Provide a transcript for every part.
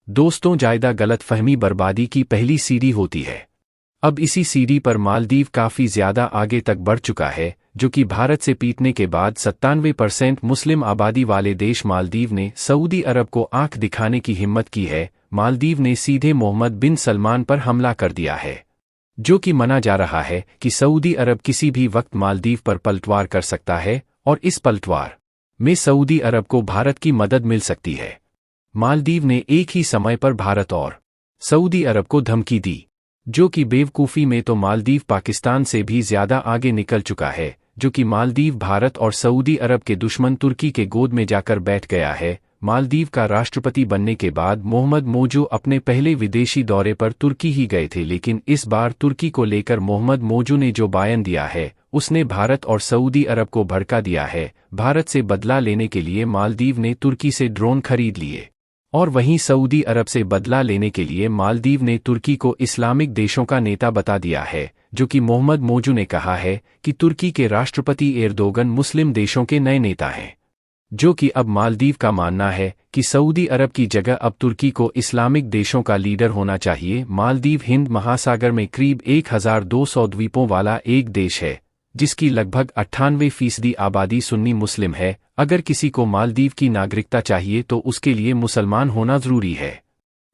दोस्तों, जायदा गलतफहमी बर्बादी की पहली सीढ़ी होती है। अब इसी सीढ़ी पर मालदीव काफ़ी ज़्यादा आगे तक बढ़ चुका है, जो कि भारत से पीटने के बाद 97% मुस्लिम आबादी वाले देश मालदीव ने सऊदी अरब को आंख दिखाने की हिम्मत की है। मालदीव ने सीधे मोहम्मद बिन सलमान पर हमला कर दिया है, जो कि माना जा रहा है कि सऊदी अरब किसी भी वक्त मालदीव पर पलटवार कर सकता है और इस पलटवार में सऊदी अरब को भारत की मदद मिल सकती है। मालदीव ने एक ही समय पर भारत और सऊदी अरब को धमकी दी, जो कि बेवकूफ़ी में तो मालदीव पाकिस्तान से भी ज़्यादा आगे निकल चुका है, जो कि मालदीव भारत और सऊदी अरब के दुश्मन तुर्की के गोद में जाकर बैठ गया है। मालदीव का राष्ट्रपति बनने के बाद मोहम्मद मोजो अपने पहले विदेशी दौरे पर तुर्की ही गए थे, लेकिन इस बार तुर्की को लेकर मोहम्मद मोजो ने जो बयान दिया है, उसने भारत और सऊदी अरब को भड़का दिया है। भारत से बदला लेने के लिए मालदीव ने तुर्की से ड्रोन खरीद लिए, और वहीं सऊदी अरब से बदला लेने के लिए मालदीव ने तुर्की को इस्लामिक देशों का नेता बता दिया है, जो कि मोहम्मद मोजो ने कहा है कि तुर्की के राष्ट्रपति एर्दोगन मुस्लिम देशों के नए नेता हैं, जो कि अब मालदीव का मानना है कि सऊदी अरब की जगह अब तुर्की को इस्लामिक देशों का लीडर होना चाहिए। मालदीव हिंद महासागर में करीब 1200 द्वीपों वाला एक देश है, जिसकी लगभग 98% आबादी सुन्नी मुस्लिम है। अगर किसी को मालदीव की नागरिकता चाहिए तो उसके लिए मुसलमान होना जरूरी है।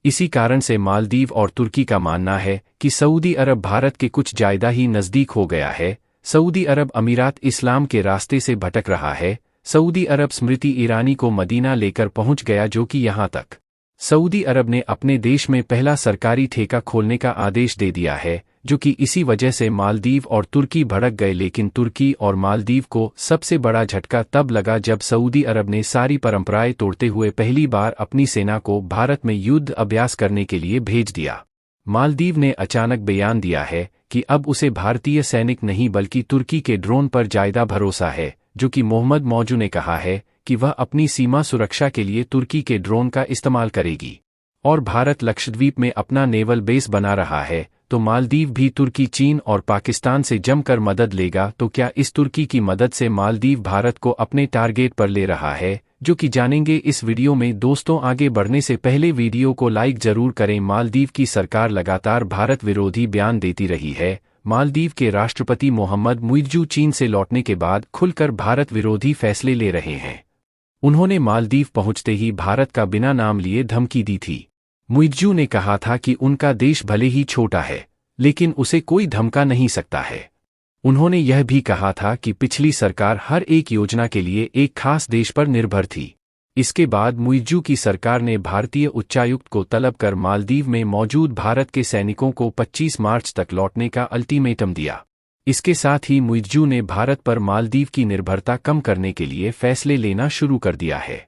इसी कारण से मालदीव और तुर्की का मानना है कि सऊदी अरब भारत के कुछ ज्यादा ही नज़दीक हो गया है। सऊदी अरब अमीरात इस्लाम के रास्ते से भटक रहा है। सऊदी अरब स्मृति ईरानी को मदीना लेकर पहुंच गया, जो कि यहां तक सऊदी अरब ने अपने देश में पहला सरकारी ठेका खोलने का आदेश दे दिया है, जो कि इसी वजह से मालदीव और तुर्की भड़क गए। लेकिन तुर्की और मालदीव को सबसे बड़ा झटका तब लगा जब सऊदी अरब ने सारी परंपराएं तोड़ते हुए पहली बार अपनी सेना को भारत में युद्ध अभ्यास करने के लिए भेज दिया। मालदीव ने अचानक बयान दिया है कि अब उसे भारतीय सैनिक नहीं बल्कि तुर्की के ड्रोन पर ज्यादा भरोसा है, जो कि मोहम्मद मौजू ने कहा है कि वह अपनी सीमा सुरक्षा के लिए तुर्की के ड्रोन का इस्तेमाल करेगी। और भारत लक्षद्वीप में अपना नेवल बेस बना रहा है, तो मालदीव भी तुर्की, चीन और पाकिस्तान से जमकर मदद लेगा। तो क्या इस तुर्की की मदद से मालदीव भारत को अपने टारगेट पर ले रहा है, जो कि जानेंगे इस वीडियो में। दोस्तों, आगे बढ़ने से पहले वीडियो को लाइक जरूर करें। मालदीव की सरकार लगातार भारत विरोधी बयान देती रही है। मालदीव के राष्ट्रपति मोहम्मद मुइज़्ज़ू चीन से लौटने के बाद खुलकर भारत विरोधी फैसले ले रहे हैं। उन्होंने मालदीव पहुंचते ही भारत का बिना नाम लिए धमकी दी थी। मुइज़्ज़ू ने कहा था कि उनका देश भले ही छोटा है, लेकिन उसे कोई धमका नहीं सकता है। उन्होंने यह भी कहा था कि पिछली सरकार हर एक योजना के लिए एक खास देश पर निर्भर थी। इसके बाद मुइज़्ज़ू की सरकार ने भारतीय उच्चायुक्त को तलब कर मालदीव में मौजूद भारत के सैनिकों को 25 मार्च तक लौटने का अल्टीमेटम दिया। इसके साथ ही मुइज़्ज़ू ने भारत पर मालदीव की निर्भरता कम करने के लिए फैसले लेना शुरू कर दिया है।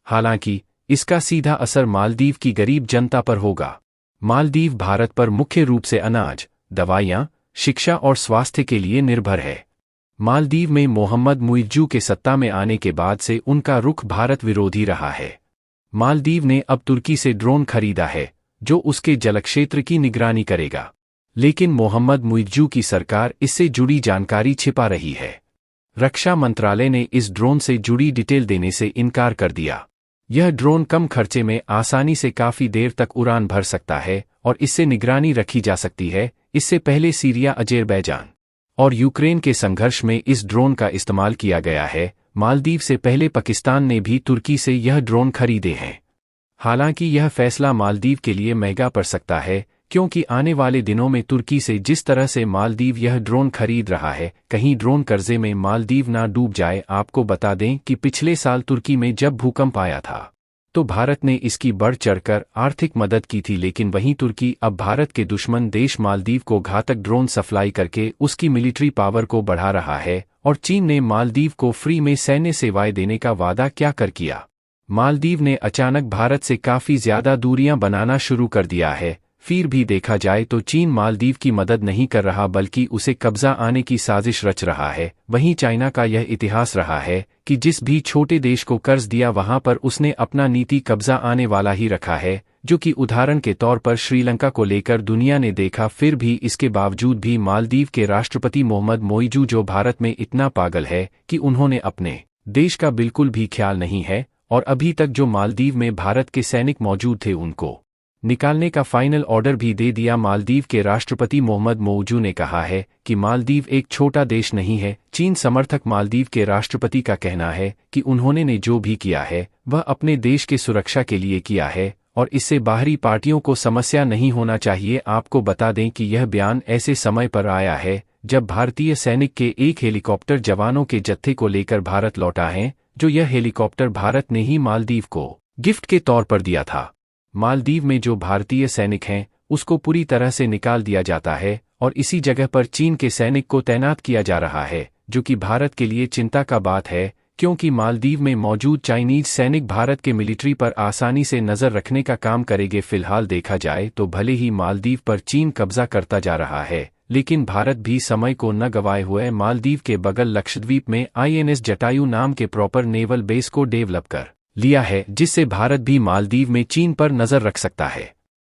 हालांकि इसका सीधा असर मालदीव की गरीब जनता पर होगा। मालदीव भारत पर मुख्य रूप से अनाज, दवाइयां, शिक्षा और स्वास्थ्य के लिए निर्भर है। मालदीव में मोहम्मद मुइज़्ज़ू के सत्ता में आने के बाद से उनका रुख भारत विरोधी रहा है। मालदीव ने अब तुर्की से ड्रोन खरीदा है, जो उसके जलक्षेत्र की निगरानी करेगा, लेकिन मोहम्मद मुइज़्ज़ू की सरकार इससे जुड़ी जानकारी छिपा रही है। रक्षा मंत्रालय ने इस ड्रोन से जुड़ी डिटेल देने से इनकार कर दिया। यह ड्रोन कम खर्चे में आसानी से काफ़ी देर तक उड़ान भर सकता है और इससे निगरानी रखी जा सकती है। इससे पहले सीरिया, अज़रबैजान और यूक्रेन के संघर्ष में इस ड्रोन का इस्तेमाल किया गया है। मालदीव से पहले पाकिस्तान ने भी तुर्की से यह ड्रोन खरीदे हैं। हालांकि यह फैसला मालदीव के लिए महंगा पड़ सकता है, क्योंकि आने वाले दिनों में तुर्की से जिस तरह से मालदीव यह ड्रोन खरीद रहा है, कहीं ड्रोन कर्जे में मालदीव ना डूब जाए। आपको बता दें कि पिछले साल तुर्की में जब भूकंप आया था, तो भारत ने इसकी बढ़ चढ़कर आर्थिक मदद की थी, लेकिन वहीं तुर्की अब भारत के दुश्मन देश मालदीव को घातक ड्रोन सप्लाई करके उसकी मिलिट्री पावर को बढ़ा रहा है। और चीन ने मालदीव को फ्री में सैन्य सेवाएं देने का वादा क्या कर किया। मालदीव ने अचानक भारत से काफ़ी ज़्यादा दूरियां बनाना शुरू कर दिया है। फिर भी देखा जाए तो चीन मालदीव की मदद नहीं कर रहा, बल्कि उसे कब्जा आने की साजिश रच रहा है। वहीं चाइना का यह इतिहास रहा है कि जिस भी छोटे देश को कर्ज दिया वहां पर उसने अपना नीति कब्जा आने वाला ही रखा है, जो कि उदाहरण के तौर पर श्रीलंका को लेकर दुनिया ने देखा। फिर भी इसके बावजूद भी मालदीव के राष्ट्रपति मोहम्मद मोइज़्ज़ू, जो भारत में इतना पागल है कि उन्होंने अपने देश का बिल्कुल भी ख्याल नहीं है, और अभी तक जो मालदीव में भारत के सैनिक मौजूद थे उनको निकालने का फाइनल ऑर्डर भी दे दिया। मालदीव के राष्ट्रपति मोहम्मद मौजू ने कहा है कि मालदीव एक छोटा देश नहीं है। चीन समर्थक मालदीव के राष्ट्रपति का कहना है कि उन्होंने ने जो भी किया है वह अपने देश के सुरक्षा के लिए किया है और इससे बाहरी पार्टियों को समस्या नहीं होना चाहिए। आपको बता दें कि यह बयान ऐसे समय पर आया है जब भारतीय सैनिक के एक हेलीकॉप्टर जवानों के जत्थे को लेकर भारत लौटा है, जो यह हेलीकॉप्टर भारत ने ही मालदीव को गिफ्ट के तौर पर दिया था। मालदीव में जो भारतीय सैनिक हैं उसको पूरी तरह से निकाल दिया जाता है और इसी जगह पर चीन के सैनिक को तैनात किया जा रहा है, जो कि भारत के लिए चिंता का बात है, क्योंकि मालदीव में मौजूद चाइनीज सैनिक भारत के मिलिट्री पर आसानी से नजर रखने का काम करेंगे। फिलहाल देखा जाए तो भले ही मालदीव पर चीन कब्जा करता जा रहा है, लेकिन भारत भी समय को न गंवाए हुए मालदीव के बगल लक्षद्वीप में INS जटायु नाम के प्रॉपर नेवल बेस को डेवलप कर लिया है, जिससे भारत भी मालदीव में चीन पर नजर रख सकता है।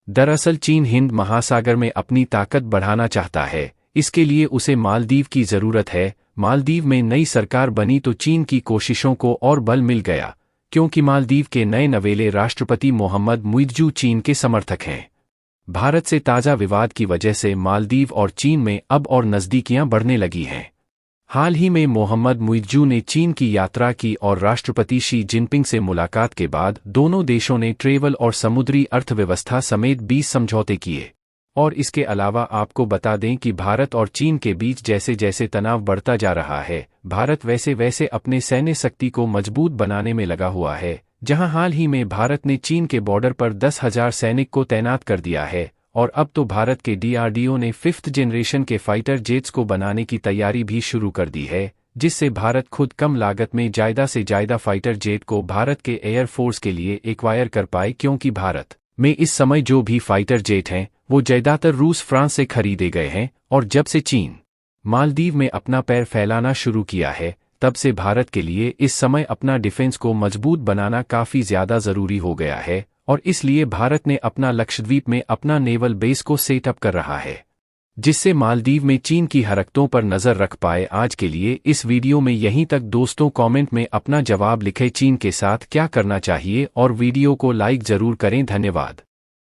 दरअसल चीन हिंद महासागर में अपनी ताकत बढ़ाना चाहता है, इसके लिए उसे मालदीव की जरूरत है। मालदीव में नई सरकार बनी तो चीन की कोशिशों को और बल मिल गया, क्योंकि मालदीव के नए नवेले राष्ट्रपति मोहम्मद मुइज़्ज़ू चीन के समर्थक हैं। भारत से ताज़ा विवाद की वजह से मालदीव और चीन में अब और नज़दीकियां बढ़ने लगी हैं। हाल ही में मोहम्मद मुइज़्ज़ू ने चीन की यात्रा की और राष्ट्रपति शी जिनपिंग से मुलाकात के बाद दोनों देशों ने ट्रेवल और समुद्री अर्थव्यवस्था समेत 20 समझौते किए। और इसके अलावा आपको बता दें कि भारत और चीन के बीच जैसे जैसे तनाव बढ़ता जा रहा है, भारत वैसे वैसे अपने सैन्य शक्ति को मजबूत बनाने में लगा हुआ है। जहां हाल ही में भारत ने चीन के बॉर्डर पर 10,000 सैनिक को तैनात कर दिया है और अब तो भारत के DRDO ने 5th जनरेशन के फाइटर जेट्स को बनाने की तैयारी भी शुरू कर दी है, जिससे भारत खुद कम लागत में ज़्यादा से ज़्यादा फाइटर जेट को भारत के एयरफोर्स के लिए एक्वायर कर पाए, क्योंकि भारत में इस समय जो भी फाइटर जेट हैं वो ज़्यादातर रूस फ्रांस से खरीदे गए हैं। और जब से चीन मालदीव में अपना पैर फैलाना शुरू किया है, तब से भारत के लिए इस समय अपना डिफेंस को मजबूत बनाना काफ़ी ज़्यादा ज़रूरी हो गया है और इसलिए भारत ने अपना लक्षद्वीप में अपना नेवल बेस को सेटअप कर रहा है, जिससे मालदीव में चीन की हरकतों पर नज़र रख पाए। आज के लिए इस वीडियो में यहीं तक दोस्तों, कमेंट में अपना जवाब लिखें चीन के साथ क्या करना चाहिए और वीडियो को लाइक ज़रूर करें। धन्यवाद।